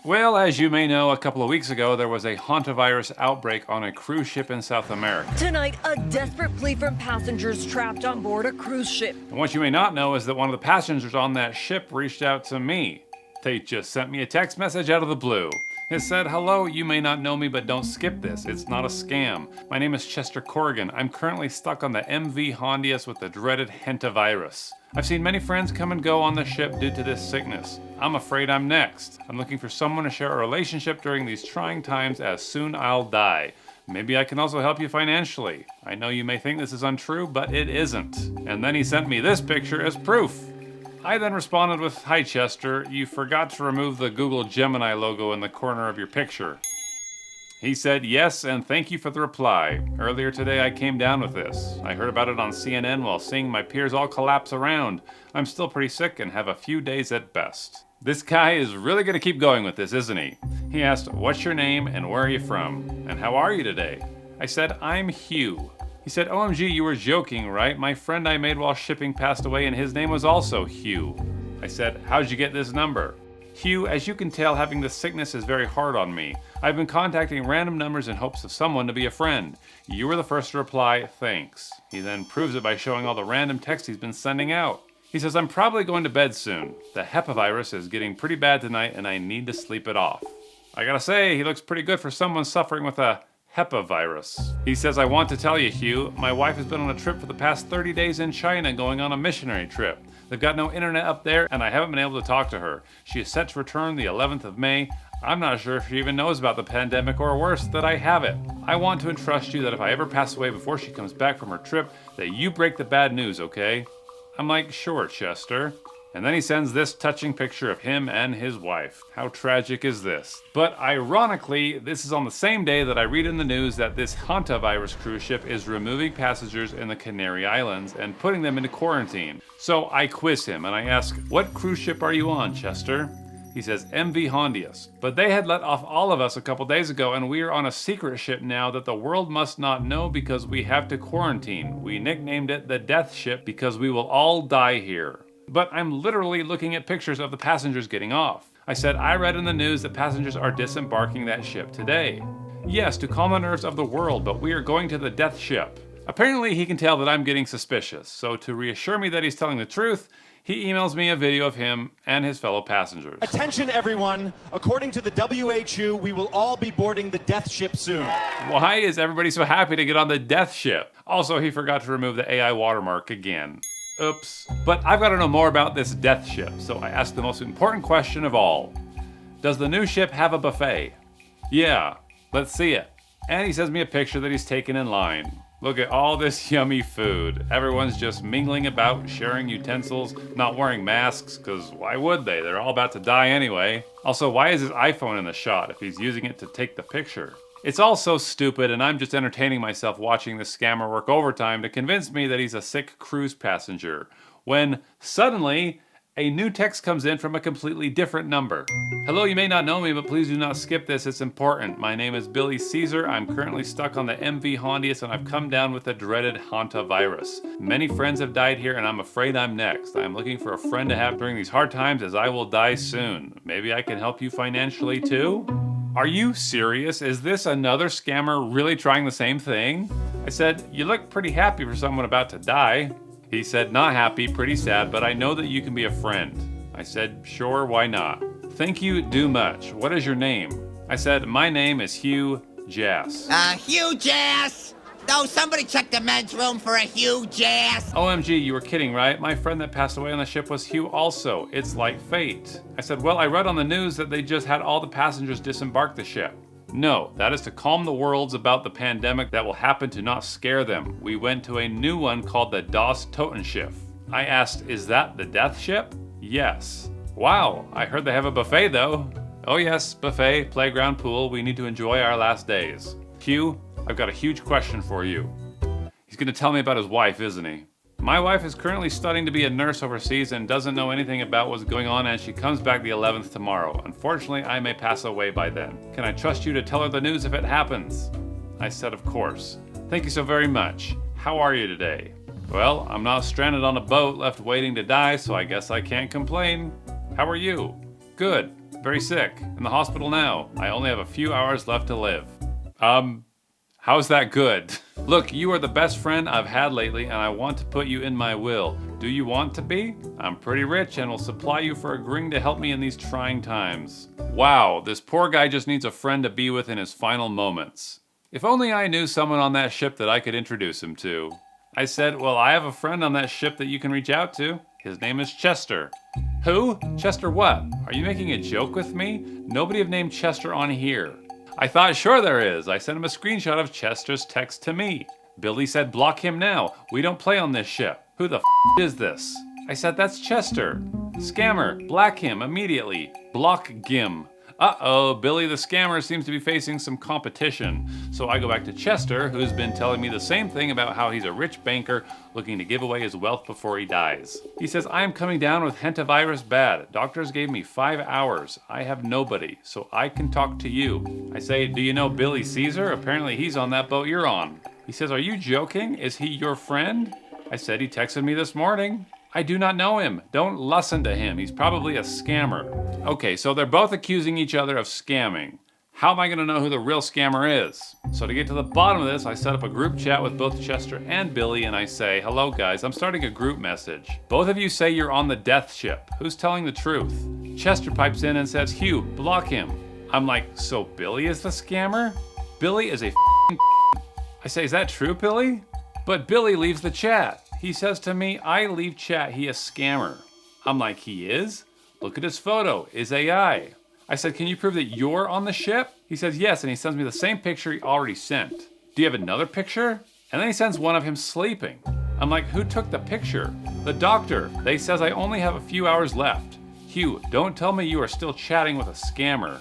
Well, as you may know, a couple of weeks ago, there was a hantavirus outbreak on a cruise ship in South America. Tonight, a desperate plea from passengers trapped on board a cruise ship. And what you may not know is that one of the passengers on that ship reached out to me. They just sent me a text message out of the blue. It said, "Hello, you may not know me, but don't skip this. It's not a scam. My name is Chester Corrigan. I'm currently stuck on the MV Hondius with the dreaded hantavirus. I've seen many friends come and go on the ship due to this sickness. I'm afraid I'm next. I'm looking for someone to share a relationship during these trying times, as soon I'll die. Maybe I can also help you financially. I know you may think this is untrue, but it isn't." And then he sent me this picture as proof. I then responded with, "Hi Chester, you forgot to remove the Google Gemini logo in the corner of your picture." He said, "Yes, and thank you for the reply. Earlier today I came down with this. I heard about it on CNN while seeing my peers all collapse around. I'm still pretty sick and have a few days at best." This guy is really going to keep going with this, isn't he? He asked, "What's your name and where are you from? And how are you today?" I said, "I'm Hugh." He said, "OMG, you were joking, right? My friend I made while shipping passed away and his name was also Hugh." I said, "How'd you get this number?" "Hugh, as you can tell, having this sickness is very hard on me. I've been contacting random numbers in hopes of someone to be a friend. You were the first to reply, thanks." He then proves it by showing all the random texts he's been sending out. He says, "I'm probably going to bed soon. The hantavirus is getting pretty bad tonight and I need to sleep it off." I gotta say, he looks pretty good for someone suffering with a hantavirus. He says, "I want to tell you, Hugh, my wife has been on a trip for the past 30 days in China going on a missionary trip. They've got no internet up there and I haven't been able to talk to her. She is set to return the 11th of May. I'm not sure if she even knows about the pandemic or worse, that I have it. I want to entrust you that if I ever pass away before she comes back from her trip, that you break the bad news, okay?" I'm like, "Sure, Chester." And then he sends this touching picture of him and his wife. How tragic is this? But ironically, this is on the same day that I read in the news that this hantavirus cruise ship is removing passengers in the Canary Islands and putting them into quarantine. So I quiz him and I ask, "What cruise ship are you on, Chester?" He says, "MV Hondius. But they had let off all of us a couple days ago and we are on a secret ship now that the world must not know because we have to quarantine. We nicknamed it the Death Ship because we will all die here." But I'm literally looking at pictures of the passengers getting off. I said, "I read in the news that passengers are disembarking that ship today. Yes, to calm the nerves of the world, but we are going to the Death Ship." Apparently he can tell that I'm getting suspicious, so to reassure me that he's telling the truth, he emails me a video of him and his fellow passengers. "Attention everyone, according to the WHO, we will all be boarding the Death Ship soon." Why is everybody so happy to get on the Death Ship? Also, he forgot to remove the AI watermark again. Oops. But I've got to know more about this Death Ship, so I asked the most important question of all. Does the new ship have a buffet? Yeah, let's see it. And he sends me a picture that he's taken in line. Look at all this yummy food. Everyone's just mingling about, sharing utensils, not wearing masks, because why would they? They're all about to die anyway. Also, why is his iPhone in the shot if he's using it to take the picture? It's all so stupid, and I'm just entertaining myself watching this scammer work overtime to convince me that he's a sick cruise passenger, when suddenly a new text comes in from a completely different number. "Hello, you may not know me, but please do not skip this, it's important. My name is Billy Caesar. I'm currently stuck on the MV Hondius and I've come down with the dreaded hantavirus. Many friends have died here and I'm afraid I'm next. I'm looking for a friend to have during these hard times as I will die soon. Maybe I can help you financially too?" Are you serious? Is this another scammer really trying the same thing? I said, "You look pretty happy for someone about to die." He said, "Not happy, pretty sad, but I know that you can be a friend." I said, "Sure, why not?" "Thank you, do much. What is your name?" I said, "My name is Hugh Jass." Hugh Jass! No, somebody check the men's room for a Hugh Jass! "OMG, you were kidding, right? My friend that passed away on the ship was Hugh also. It's like fate." I said, "Well, I read on the news that they just had all the passengers disembark the ship." "No, that is to calm the worlds about the pandemic that will happen to not scare them. We went to a new one called the Das Totenschiff." I asked, "Is that the Death Ship?" "Yes." "Wow, I heard they have a buffet though." "Oh yes, buffet, playground, pool. We need to enjoy our last days." "Hugh, I've got a huge question for you." He's gonna tell me about his wife, isn't he? "My wife is currently studying to be a nurse overseas and doesn't know anything about what's going on, and she comes back the 11th tomorrow. Unfortunately, I may pass away by then. Can I trust you to tell her the news if it happens?" I said, "Of course. Thank you so very much. How are you today?" "Well, I'm not stranded on a boat left waiting to die, so I guess I can't complain. How are you?" "Good. Very sick. In the hospital now. I only have a few hours left to live. How's that good? Look, you are the best friend I've had lately, and I want to put you in my will. Do you want to be? I'm pretty rich and will supply you for agreeing to help me in these trying times. Wow, this poor guy just needs a friend to be with in his final moments. If only I knew someone on that ship that I could introduce him to. I said, well, I have a friend on that ship that you can reach out to. His name is Chester. Who? Chester what? Are you making a joke with me? Nobody have named Chester on here. I thought, sure there is. I sent him a screenshot of Chester's text to me. Billy said, block him now. We don't play on this ship. Who the f is this? I said, that's Chester. Scammer, black him immediately. Block Gim. Uh-oh, Billy the scammer seems to be facing some competition. So I go back to Chester, who's been telling me the same thing about how he's a rich banker looking to give away his wealth before he dies. He says, I am coming down with hantavirus bad. Doctors gave me 5 hours. I have nobody, so I can talk to you. I say, do you know Billy Caesar? Apparently he's on that boat you're on. He says, are you joking? Is he your friend? I said, he texted me this morning. I do not know him. Don't listen to him. He's probably a scammer. Okay, so they're both accusing each other of scamming. How am I gonna know who the real scammer is? So to get to the bottom of this, I set up a group chat with both Chester and Billy and I say, hello guys, I'm starting a group message. Both of you say you're on the death ship. Who's telling the truth? Chester pipes in and says, Hugh, block him. I'm like, so Billy is the scammer? Billy is a I say, is that true, Billy? But Billy leaves the chat. He says to me, I leave chat, he a scammer. I'm like, he is? Look at his photo, is AI. I said, can you prove that you're on the ship? He says, yes, and he sends me the same picture he already sent. Do you have another picture? And then he sends one of him sleeping. I'm like, who took the picture? The doctor. They says I only have a few hours left. Hugh, don't tell me you are still chatting with a scammer.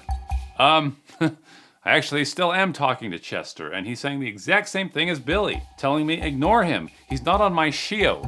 I actually still am talking to Chester, and he's saying the exact same thing as Billy, telling me ignore him. He's not on my ship.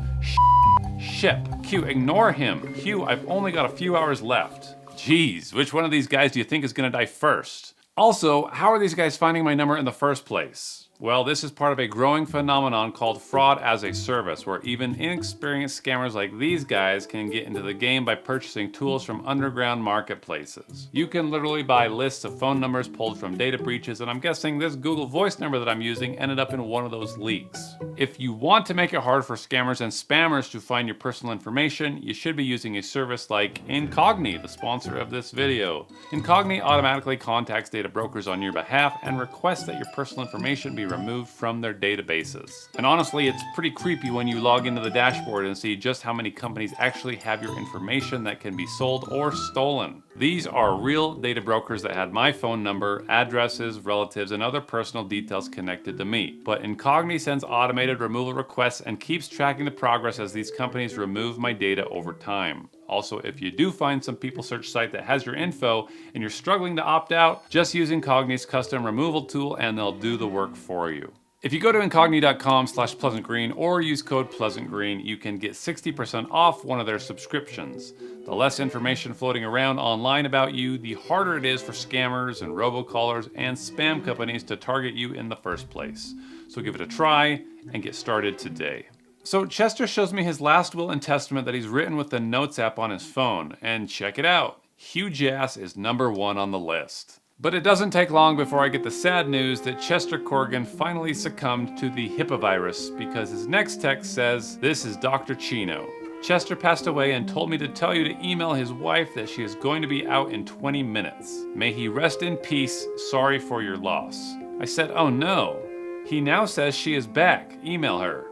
Q, ignore him. Hugh, I've only got a few hours left. Jeez, which one of these guys do you think is gonna die first? Also, how are these guys finding my number in the first place? Well, this is part of a growing phenomenon called fraud as a service, where even inexperienced scammers like these guys can get into the game by purchasing tools from underground marketplaces. You can literally buy lists of phone numbers pulled from data breaches, and I'm guessing this Google Voice number that I'm using ended up in one of those leaks. If you want to make it hard for scammers and spammers to find your personal information, you should be using a service like Incogni, the sponsor of this video. Incogni automatically contacts data brokers on your behalf and requests that your personal information be removed from their databases. And honestly, it's pretty creepy when you log into the dashboard and see just how many companies actually have your information that can be sold or stolen. These are real data brokers that had my phone number, addresses, relatives, and other personal details connected to me. But Incogni sends automated removal requests and keeps tracking the progress as these companies remove my data over time. Also, if you do find some people search site that has your info and you're struggling to opt out, just use Incogni's custom removal tool and they'll do the work for you. If you go to incogni.com/pleasantgreen or use code pleasantgreen, you can get 60% off one of their subscriptions. The less information floating around online about you, the harder it is for scammers and robocallers and spam companies to target you in the first place. So give it a try and get started today. So Chester shows me his last will and testament that he's written with the Notes app on his phone, and check it out. Hugh Jass is #1 on the list. But it doesn't take long before I get the sad news that Chester Corrigan finally succumbed to the hantavirus because his next text says, this is Dr. Chino. Chester passed away and told me to tell you to email his wife that she is going to be out in 20 minutes. May he rest in peace, sorry for your loss. I said, oh no. He now says she is back, email her.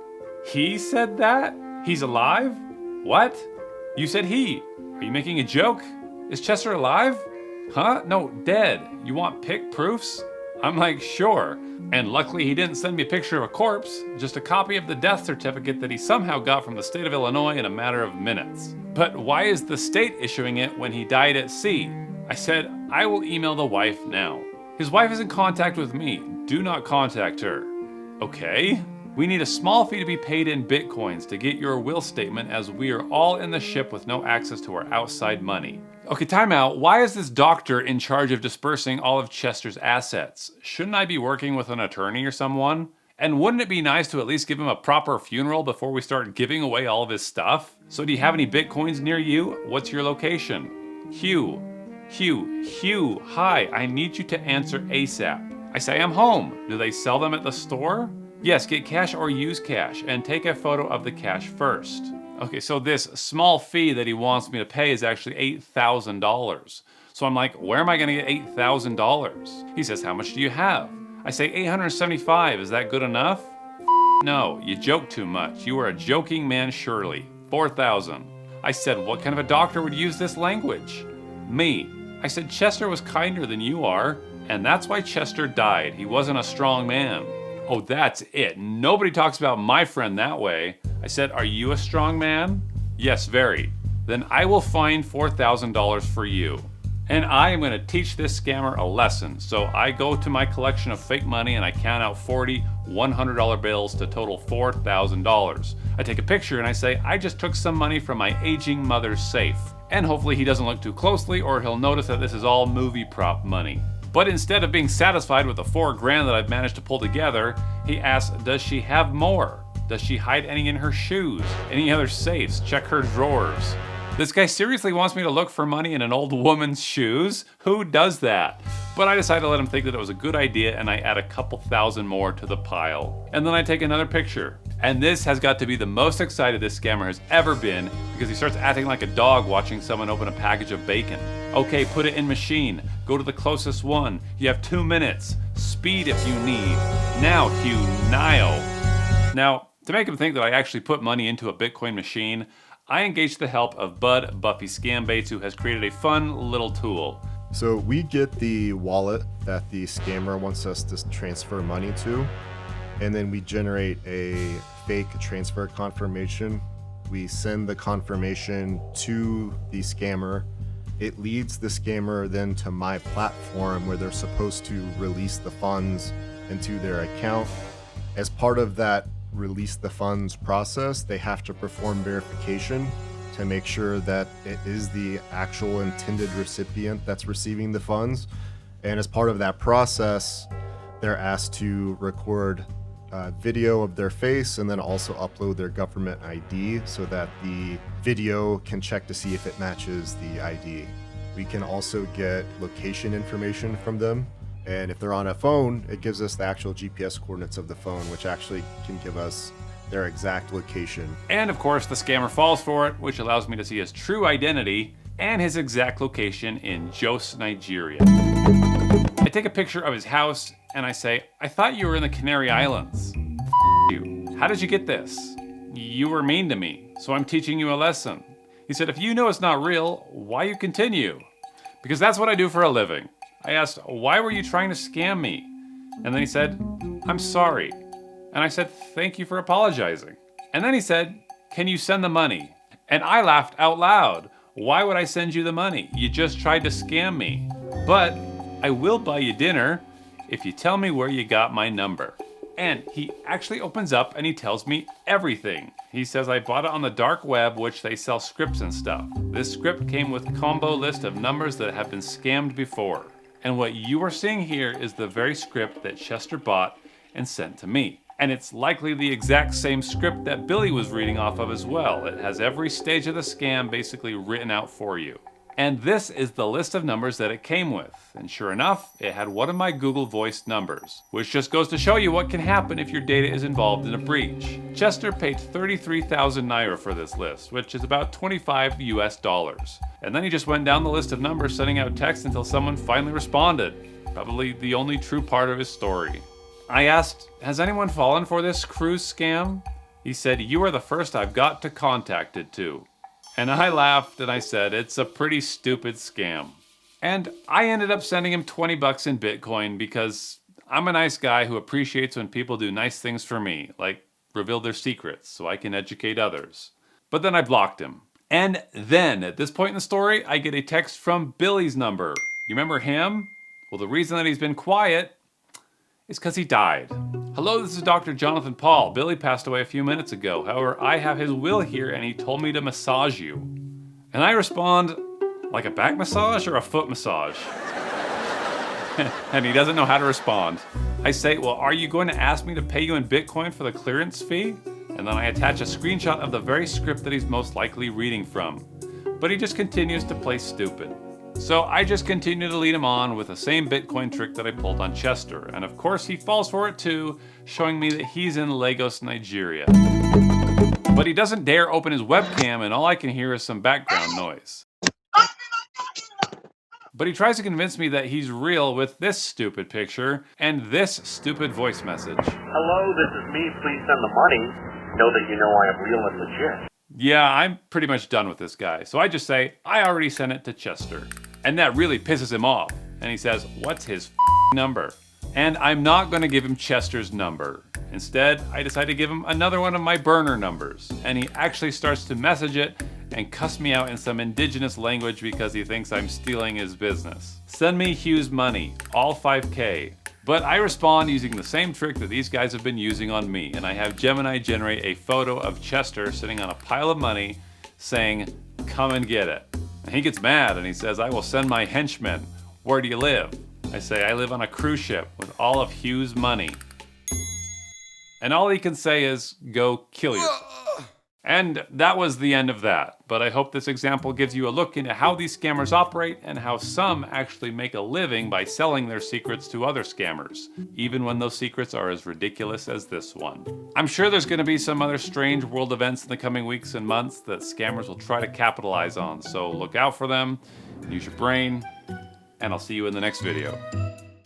He said that? He's alive? What? You said he. Are you making a joke? Is Chester alive? Huh? No, dead. You want pic proofs? I'm like, sure. And luckily he didn't send me a picture of a corpse, just a copy of the death certificate that he somehow got from the state of Illinois in a matter of minutes. But why is the state issuing it when he died at sea? I said, I will email the wife now. His wife is in contact with me. Do not contact her. Okay. We need a small fee to be paid in bitcoins to get your will statement as we are all in the ship with no access to our outside money. Okay, time out. Why is this doctor in charge of dispersing all of Chester's assets? Shouldn't I be working with an attorney or someone? And wouldn't it be nice to at least give him a proper funeral before we start giving away all of his stuff? So do you have any bitcoins near you? What's your location? Hugh, Hugh, hi, I need you to answer ASAP. I say I'm home. Do they sell them at the store? Yes, get cash or use cash, and take a photo of the cash first. Okay, so this small fee that he wants me to pay is actually $8,000. So I'm like, where am I gonna get $8,000? He says, how much do you have? I say, 875, is that good enough? No, you joke too much. You are a joking man surely. 4,000. I said, what kind of a doctor would use this language? Me. I said, Chester was kinder than you are, and that's why Chester died. He wasn't a strong man. Oh, that's it. Nobody talks about my friend that way. I said, are you a strong man? Yes, very. Then I will find $4,000 for you. And I am going to teach this scammer a lesson. So I go to my collection of fake money and I count out 40 $100 bills to total $4,000. I take a picture and I say, I just took some money from my aging mother's safe. And hopefully he doesn't look too closely or he'll notice that this is all movie prop money. But instead of being satisfied with the $4,000 that I've managed to pull together, he asks, does she have more? Does she hide any in her shoes? Any other safes? Check her drawers. This guy seriously wants me to look for money in an old woman's shoes? Who does that? But I decided to let him think that it was a good idea and I add a couple thousand more to the pile. And then I take another picture. And this has got to be the most excited this scammer has ever been because he starts acting like a dog watching someone open a package of bacon. Okay, put it in machine. Go to the closest one. You have 2 minutes. Speed if you need. Now, Hugh, Now, to make him think that I actually put money into a Bitcoin machine, I engaged the help of Bud Buffy Scambaits, who has created a fun little tool. So we get the wallet that the scammer wants us to transfer money to, and then we generate a fake transfer confirmation. We send the confirmation to the scammer. It leads the scammer then to my platform where they're supposed to release the funds into their account. As part of that release the funds process, they have to perform verification to make sure that it is the actual intended recipient that's receiving the funds. And as part of that process, they're asked to record a video of their face and then also upload their government ID so that the video can check to see if it matches the ID. We can also get location information from them. And if they're on a phone, it gives us the actual GPS coordinates of the phone, which actually can give us their exact location. And of course, the scammer falls for it, which allows me to see his true identity and his exact location in Jos, Nigeria. I take a picture of his house and I say, I thought you were in the Canary Islands. You. How did you get this? You were mean to me, so I'm teaching you a lesson. He said, if you know it's not real, why you continue? Because that's what I do for a living. I asked, why were you trying to scam me? And then he said, I'm sorry. And I said, thank you for apologizing. And then he said, can you send the money? And I laughed out loud. Why would I send you the money? You just tried to scam me. But I will buy you dinner if you tell me where you got my number. And he actually opens up and he tells me everything. He says I bought it on the dark web, which they sell scripts and stuff. This script came with a combo list of numbers that have been scammed before. And what you are seeing here is the very script that Chester bought and sent to me. And it's likely the exact same script that Billy was reading off of as well. It has every stage of the scam basically written out for you. And this is the list of numbers that it came with. And sure enough, it had one of my Google Voice numbers, which just goes to show you what can happen if your data is involved in a breach. Chester paid 33,000 Naira for this list, which is about 25 US dollars. And then he just went down the list of numbers sending out text until someone finally responded. Probably the only true part of his story. I asked, has anyone fallen for this cruise scam? He said, you are the first I've got to contacted to. And I laughed and I said, it's a pretty stupid scam. And I ended up sending him 20 bucks in Bitcoin because I'm a nice guy who appreciates when people do nice things for me, like reveal their secrets so I can educate others. But then I blocked him. And then, at this point in the story, I get a text from Billy's number. You remember him? Well, the reason that he's been quiet is because he died. Hello, this is Dr. Jonathan Paul. Billy passed away a few minutes ago. However, I have his will here and he told me to massage you. And I respond, like a back massage or a foot massage? And he doesn't know how to respond. I say, well, are you going to ask me to pay you in Bitcoin for the clearance fee? And then I attach a screenshot of the very script that he's most likely reading from. But he just continues to play stupid. So I just continue to lead him on with the same Bitcoin trick that I pulled on Chester. And of course he falls for it too, showing me that he's in Lagos, Nigeria. But he doesn't dare open his webcam and all I can hear is some background noise. But he tries to convince me that he's real with this stupid picture and this stupid voice message. Hello, this is me. Please send the money. Know that you know I am real and legit. Yeah, I'm pretty much done with this guy. So I just say, I already sent it to Chester. And that really pisses him off. And he says, what's his number? And I'm not going to give him Chester's number. Instead, I decide to give him another one of my burner numbers. And he actually starts to message it and cuss me out in some indigenous language because he thinks I'm stealing his business. Send me Hugh's money, all 5K. But I respond using the same trick that these guys have been using on me, and I have Gemini generate a photo of Chester sitting on a pile of money saying, come and get it. And he gets mad and he says, I will send my henchmen. Where do you live? I say, I live on a cruise ship with all of Hugh's money. And all he can say is, go kill yourself. And that was the end of that. But I hope this example gives you a look into how these scammers operate and how some actually make a living by selling their secrets to other scammers, even when those secrets are as ridiculous as this one. I'm sure there's going to be some other strange world events in the coming weeks and months that scammers will try to capitalize on, so look out for them, use your brain, and I'll see you in the next video.